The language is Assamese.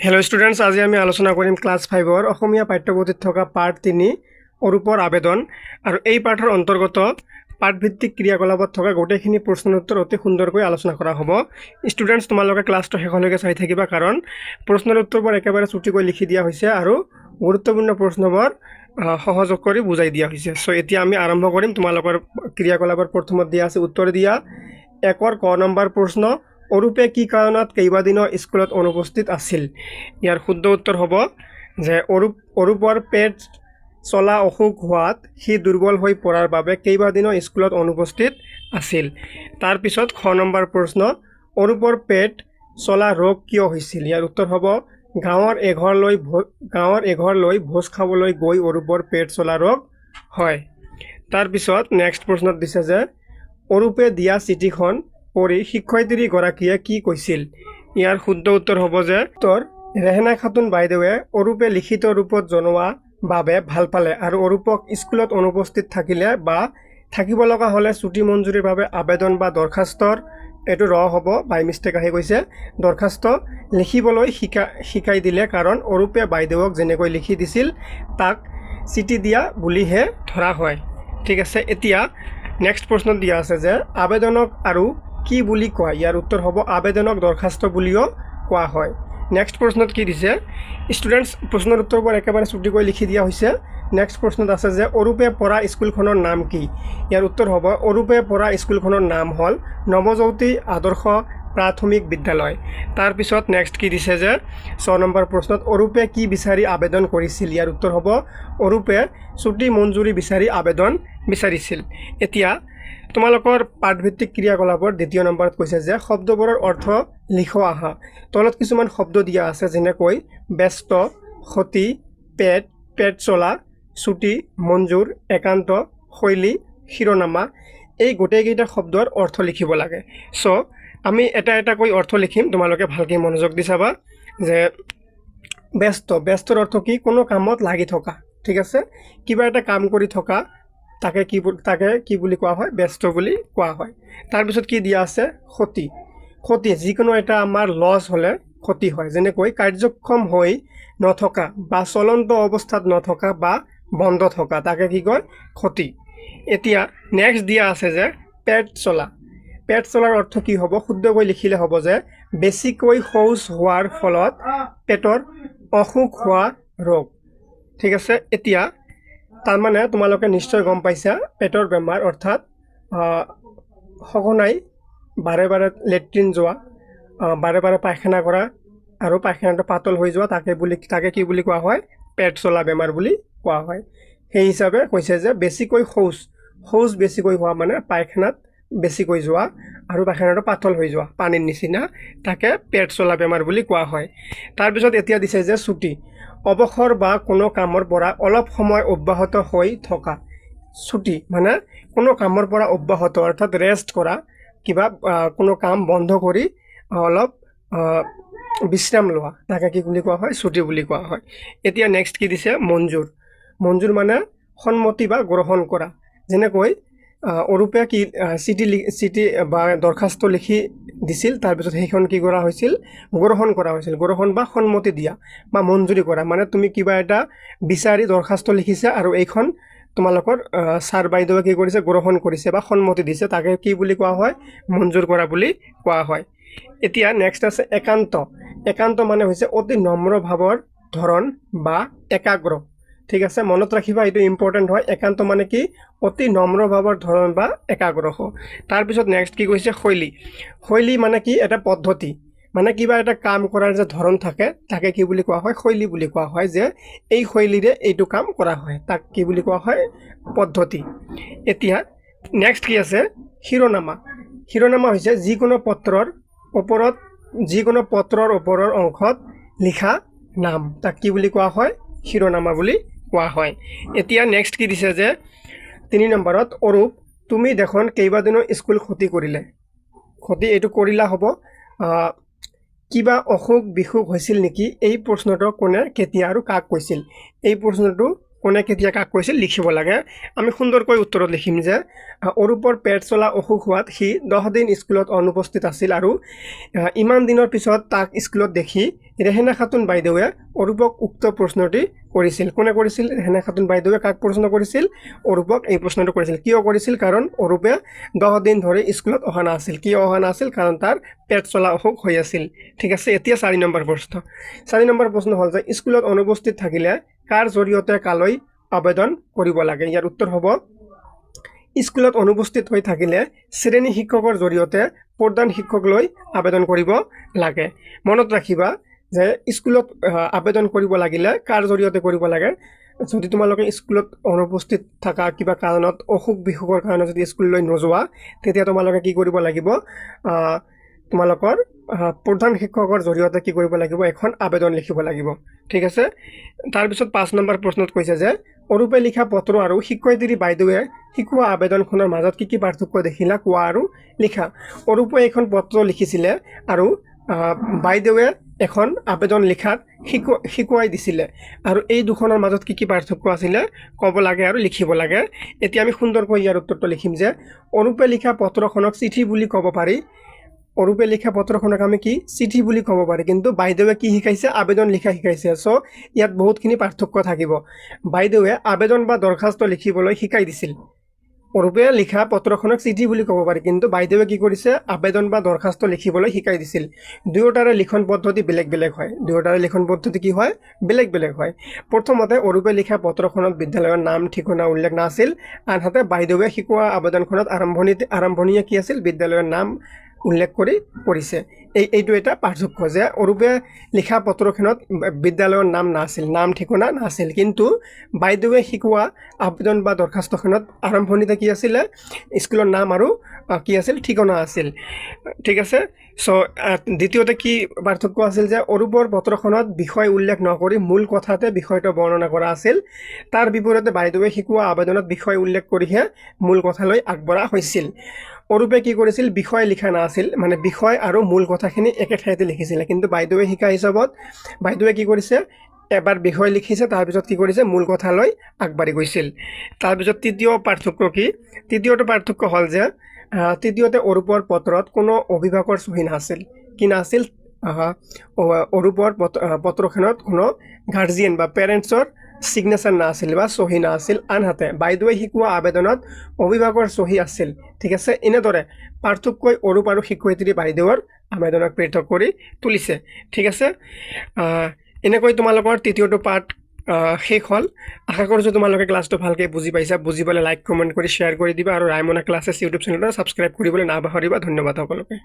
हेलो स्टूडेंट्स, आज আমি আলোচনা কৰিম ক্লাস 5 অসমীয়া পাঠ্যপুথিত থকা পাঠ 3 অৰূপৰ আবেদন আৰু এই পাঠৰ অন্তৰ্গত পাঠভিত্তিক ক্ৰিয়াকলাপত থকা গোটেইখিনি প্ৰশ্নৰ উত্তৰ অতি সুন্দৰকৈ আলোচনা কৰা হ'ব। স্টুডেন্টস তোমালোকে ক্লাসটো শেষলৈকে চাই থাকিবা কাৰণ প্ৰশ্নৰ উত্তৰবোৰ একেবাৰে চুটিকৈ লিখি দিয়া হৈছে আৰু গুৰুত্বপূৰ্ণ প্ৰশ্নবোৰ সহজ কৰি বুজাই দিয়া হৈছে। সো এতিয়া আমি আৰম্ভ কৰিম। তোমালোকৰ ক্ৰিয়াকলাপৰ প্ৰথমত দিয়া আছে উত্তৰ দিয়া। 1 ক নম্বৰ প্ৰশ্ন, অৰূপে কি কাৰণত কেইবাদিনো স্কুলত অনুপস্থিত আছিল? ইয়াৰ শুদ্ধ উত্তৰ হ'ব যে অৰূপৰ পেট চলা অসুখ হোৱাত সি দুৰ্বল হৈ পৰাৰ বাবে কেইবাদিনো স্কুলত অনুপস্থিত আছিল। তাৰ পিছত খ নম্বৰ প্ৰশ্ন, অৰূপৰ পেট চলা ৰোগ কিয় হৈছিল? ইয়াৰ উত্তৰ হ'ব গাঁৱৰ এঘৰলৈ ভোজ খাবলৈ গৈ অৰূপৰ পেট চলা ৰোগ হয়। তাৰ পিছত নেক্সট প্ৰশ্নত দিছে যে অৰূপে দিয়া চিঠিখন পঢ়ি শিক্ষয়িত্ৰীগৰাকীয়ে কি কৈছিল? ইয়াৰ শুদ্ধ উত্তৰ হ'ব যে ৰেহনা খাতুন বাইদেৱে অৰূপে লিখিত ৰূপত জনোৱা বাবে ভাল পালে আৰু অৰূপক স্কুলত অনুপস্থিত থাকিলে বা থাকিব লগা হ'লে ছুটি মঞ্জুৰিৰ বাবে আবেদন বা দৰখাস্তৰ এইটো হ'ব বাই মিষ্টেক আহি গৈছে দৰখাস্ত লিখিবলৈ শিকাই দিলে, কাৰণ অৰূপে বাইদেউক যেনেকৈ লিখি দিছিল তাক চিঠি দিয়া বুলিহে ধৰা হয়। ঠিক আছে, এতিয়া নেক্সট প্ৰশ্নত দিয়া আছে যে আবেদনক আৰু কি বুলি কয়? ইয়াৰ উত্তৰ হ'ব আবেদনক দৰখাস্ত বুলিও কোৱা হয়। নেক্সট প্ৰশ্নত কি দিছে? স্টুডেন্টস প্ৰশ্নৰ উত্তৰবোৰ একেবাৰে চুটিকৈ লিখি দিয়া হৈছে। নেক্সট প্ৰশ্নত আছে যে অৰূপে পঢ়া স্কুলখনৰ নাম কি? ইয়াৰ উত্তৰ হ'ব অৰূপে পঢ়া স্কুলখনৰ নাম হ'ল নৱজ্যোতি আদৰ্শ প্ৰাথমিক বিদ্যালয়। তাৰ পিছত নেক্সট কি দিছে যে 6 নম্বৰ প্ৰশ্নত অৰূপে কি বিচাৰি আবেদন কৰিছিল? ইয়াৰ উত্তৰ হ'ব অৰূপে ছুটি মঞ্জুৰি বিচাৰি আবেদন বিচাৰিছিল। এতিয়া তোমালোকৰ পাঠভিত্তিক ক্ৰিয়াকলাপৰ দ্বিতীয় নম্বৰত কৈছে যে শব্দবোৰৰ অৰ্থ লিখো আহা। তলত কিছুমান শব্দ দিয়া আছে যেনেকৈ ব্যস্ত, ক্ষতি, পেট চলা, ছুটি, মঞ্জুৰ, একান্ত, শৈলী, শিৰোনামা, এই গোটেইকেইটা শব্দৰ অৰ্থ লিখিব লাগে। সো আমি এটা এটাকৈ অৰ্থ লিখিম, তোমালোকে ভালকৈ মনোযোগ দি চাবা। যে ব্যস্তৰ অৰ্থ কি? কোনো কামত লাগি থকা। ঠিক আছে, কিবা এটা কাম কৰি থকা তাকে কি বুলি কোৱা হয়? ব্যস্ত বুলি কোৱা হয়। তাৰপিছত কি দিয়া আছে? ক্ষতি যিকোনো এটা আমাৰ লছ হ'লে ক্ষতি হয়, যেনেকৈ কাৰ্যক্ষম হৈ নথকা বা চলন্ত অৱস্থাত নথকা বা বন্ধ থকা তাকে কি কয়? ক্ষতি। এতিয়া নেক্সট দিয়া আছে যে পেট চলাৰ অৰ্থ কি হ'ব? শুদ্ধকৈ লিখিলে হ'ব যে বেছিকৈ শৌচ হোৱাৰ ফলত পেটৰ অসুখ হোৱা ৰোগ। ঠিক আছে, এতিয়া তাৰমানে তোমালোকে নিশ্চয় গম পাইছা পেটৰ বেমাৰ অৰ্থাৎ সঘনাই বাৰে বাৰে লেট্ৰিন যোৱা, বাৰে বাৰে পায়খানা কৰা আৰু পায়খানাটো পাতল হৈ যোৱা তাকে কি বুলি কোৱা হয়? পেট চলা বেমাৰ বুলি কোৱা হয়। সেই হিচাপে কৈছে যে বেছিকৈ শৌচ বেছিকৈ হোৱা মানে পায়খানাত বেছিকৈ যোৱা আৰু পায়খানাটো পাতল হৈ যোৱা পানীৰ নিচিনা, তাকে পেট চলা বেমাৰ বুলি কোৱা হয়। তাৰপিছত এতিয়া দিছে যে ছুটি, অৱসৰ বা কোনো কামৰ পৰা অলপ সময় অব্যাহত হৈ থকা। ছুটি মানে কোনো কামৰ পৰা অব্যাহত অৰ্থাৎ ৰেষ্ট কৰা, কিবা কোনো কাম বন্ধ কৰি অলপ বিশ্ৰাম লোৱা, তাকে কি বুলি কোৱা হয়? ছুটি বুলি কোৱা হয়। এতিয়া নেক্সট কি দিছে? মঞ্জুৰ মানে সন্মতি বা গ্ৰহণ কৰা। যেনেকৈ অৰূপে কি চিঠি বা দৰখাস্ত লিখি দিছিল, তাৰপিছত সেইখন কি কৰা হৈছিল? গ্ৰহণ কৰা হৈছিল। গ্ৰহণ বা সন্মতি দিয়া বা মঞ্জুৰি কৰা মানে তুমি কিবা এটা বিচাৰি দৰখাস্ত লিখিছা আৰু এইখন তোমালোকৰ ছাৰ বাইদেৱে কি কৰিছে? গ্ৰহণ কৰিছে বা সন্মতি দিছে, তাকে কি বুলি কোৱা হয়? মঞ্জুৰ কৰা বুলি কোৱা হয়। এতিয়া নেক্সট আছে একান্ত মানে হৈছে অতি নম্ৰ ভাৱৰ ধৰণ বা একাগ্ৰ। ঠিক আছে, মনত ৰাখিবা, এইটো ইম্পৰ্টেণ্ট হয়। একান্ত মানে কি? অতি নম্ৰ ভাৱৰ ধৰণ বা একাগ্ৰ। তাৰপিছত নেক্সট কি কৈছে? শৈলী মানে কি? এটা পদ্ধতি, মানে কিবা এটা কাম কৰাৰ যে ধৰণ থাকে তাকে কি বুলি কোৱা হয়? শৈলী বুলি কোৱা হয়। যে এই শৈলীৰে এইটো কাম কৰা হয় তাক কি বুলি কোৱা হয়? পদ্ধতি। এতিয়া নেক্সট কি আছে? শিৰোনামা হৈছে যিকোনো পত্ৰৰ ওপৰৰ অংশত লিখা নাম, তাক কি বুলি কোৱা হয়? শিৰোনামা বুলি কোৱা হয়। এতিয়া নেক্সট কি দিছে যে 3 নম্বৰত অৰূপ তুমি দেখোন কেইবাদিনো স্কুল ক্ষতি কৰিলে। ক্ষতি এইটো কৰিলা হ'ব। কিবা অসুখ বিসুখ হৈছিল নেকি? এই প্ৰশ্নটো কোনে, কেতিয়া আৰু কাক কৈছিল? এই প্ৰশ্নটো কোনে কেতিয়া কাক কৈছিল লিখিব লাগে আমি সুন্দৰকৈ উত্তৰত লিখিম যে অৰূপৰ পেট চলা অসুখ হোৱাত সি 10 দিন স্কুলত অনুপস্থিত আছিল আৰু ইমান দিনৰ পিছত তাক স্কুলত দেখি ৰেহেনা খাতুন বাইদেৱে অৰূপক উক্ত প্ৰশ্নটি কৰিছিল কোনে কৰিছিল ৰেহেনা খাতুন বাইদেৱে কাক প্ৰশ্ন কৰিছিল অৰূপক এই প্ৰশ্নটো কৰিছিল কিয় কৰিছিল কাৰণ অৰূপে 10 দিন ধৰি স্কুলত অহা নাছিল কিয় অহা নাছিল কাৰণ তাৰ পেট চলা অসুখ হৈ আছিল ঠিক আছে এতিয়া 4 নম্বৰ প্ৰশ্ন 4 নম্বৰ প্ৰশ্ন হ'ল যে স্কুলত অনুপস্থিত থাকিলে কাৰ জৰিয়তে কালৈ আবেদন কৰিব লাগে ইয়াৰ উত্তৰ হ'ব স্কুলত অনুপস্থিত হৈ থাকিলে শ্ৰেণী শিক্ষকৰ জৰিয়তে প্ৰধান শিক্ষকলৈ আবেদন কৰিব লাগে মনত ৰাখিবা যে স্কুলত আবেদন কৰিব লাগিলে কাৰ জৰিয়তে কৰিব লাগে যদি তোমালোকে স্কুলত অনুপস্থিত থাকা কিবা কাৰণত অসুখ বিসুখৰ কাৰণে যদি স্কুললৈ নোযোৱা তেতিয়া তোমালোকে কি কৰিব লাগিব তোমালোকৰ প্ৰধান শিক্ষকৰ জৰিয়তে কি কৰিব লাগিব এখন আবেদন লিখিব লাগিব ঠিক আছে তাৰ পিছত 5 নম্বৰ প্ৰশ্নত কৈছে যে অৰূপে লিখা পত্ৰ আৰু শিক্ষয়িত্ৰী বাইদেৱে শিকোৱা আবেদনখনৰ মাজত কি পাৰ্থক্য দেখিলা কোৱা আৰু লিখা অৰূপে এখন পত্ৰ লিখিছিলে আৰু বাইদেৱে এখন আবেদন লিখাত শিকোৱাই দিছিলে আৰু এই দুখনৰ মাজত কি পাৰ্থক্য আছিল ক'ব লাগে আৰু লিখিব লাগে এতিয়া আমি সুন্দৰকৈ ইয়াৰ উত্তৰটো লিখিম যে অৰূপে লিখা পত্ৰখনক চিঠি বুলি ক'ব পাৰি অৰূপে লিখা পত্ৰখনক আমি কি চিঠি বুলি ক'ব পাৰি কিন্তু বাইদেৱে কি শিকাইছে আবেদন লিখা শিকাইছে সো ইয়াত বহুতখিনি পাৰ্থক্য থাকিব বাইদেৱে আবেদন বা দৰখাস্ত লিখিবলৈ শিকাই দিছিল অৰূপে লিখা পত্ৰখনক চিঠি বুলি ক'ব পাৰি কিন্তু বাইদেৱে কি কৰিছে আবেদন বা দৰখাস্ত লিখিবলৈ শিকাই দিছিল দুয়োটাৰে লিখন পদ্ধতি বেলেগ বেলেগ হয় দুয়োটাৰে লিখন পদ্ধতি কি হয় বেলেগ বেলেগ হয় প্ৰথমতে অৰূপে লিখা পত্ৰখনত বিদ্যালয়ৰ নাম ঠিকনা উল্লেখ নাছিল আনহাতে বাইদেৱে শিকোৱা আবেদনখনত আৰম্ভণিয়ে কি আছিল বিদ্যালয়ৰ নাম উল্লেখ কৰিছে এইটো এটা পাৰ্থক্য যে অৰূপে লিখা পত্ৰখনত বিদ্যালয়ৰ নাম নাছিল নাম ঠিকনা নাছিল কিন্তু বাইদেৱে শিকোৱা আবেদন বা দৰখাস্তখনত আৰম্ভণিতে কি আছিল স্কুলৰ নাম আৰু কি আছিল ঠিকনা আছিল ঠিক আছে সো দ্বিতীয়তে কি পাৰ্থক্য আছিল যে অৰূপৰ পত্ৰখনত বিষয় উল্লেখ নকৰি মূল কথাতে বিষয়টো বৰ্ণনা কৰা আছিল তাৰ বিপৰীতে বাইদেৱে শিকোৱা আবেদনত বিষয় উল্লেখ কৰিহে মূল কথালৈ আগবঢ়া হৈছিল অৰূপে কি কৰিছিল বিষয় লিখা নাছিল মানে বিষয় আৰু মূল কথাখিনি একে ঠাইতে লিখিছিল কিন্তু বাইদেৱে শিকা হিচাপত বাইদেৱে কি কৰিছে এবাৰ বিষয় লিখিছে তাৰ পিছত কি কৰিছে মূল কথালৈ আগবাঢ়ি গৈছিল তাৰ পিছত তৃতীয় পাৰ্থক্য কি তৃতীয়টো পাৰ্থক্য হ'ল যে তৃতীয়তে অৰূপৰ পত্ৰত কোনো অভিভাৱকৰ সহি নাছিল কি নাছিল অৰূপৰ পত্ৰখনত কোনো গাৰ্জিয়ান বা পেৰেণ্টছৰ সিগনেচাৰ নাছিল বা সহি নাছিল আনহাতে বাইদেৱে শিকোৱা আবেদনত অভিভাৱকৰ সহি আছিল ঠিক আছে এনেদৰে পাৰ্থক্যই অৰূপ আৰু শিক্ষয়িত্ৰী বাইদেউৰ আবেদনক পৃথক কৰি তুলিছে ঠিক আছে এনেকৈ তোমালোকৰ তৃতীয়টো পাৰ্ট শেষ হ'ল আশা কৰিছোঁ তোমালোকে ক্লাছটো ভালকৈ বুজি পাইছা বুজি পালে লাইক কমেণ্ট কৰি শ্বেয়াৰ কৰি দিবা আৰু ৰাইমনা ক্লাছেছ ইউটিউব চেনেলটো ছাবস্ক্ৰাইব কৰিবলৈ নাপাহৰিবা ধন্যবাদ সকলোকে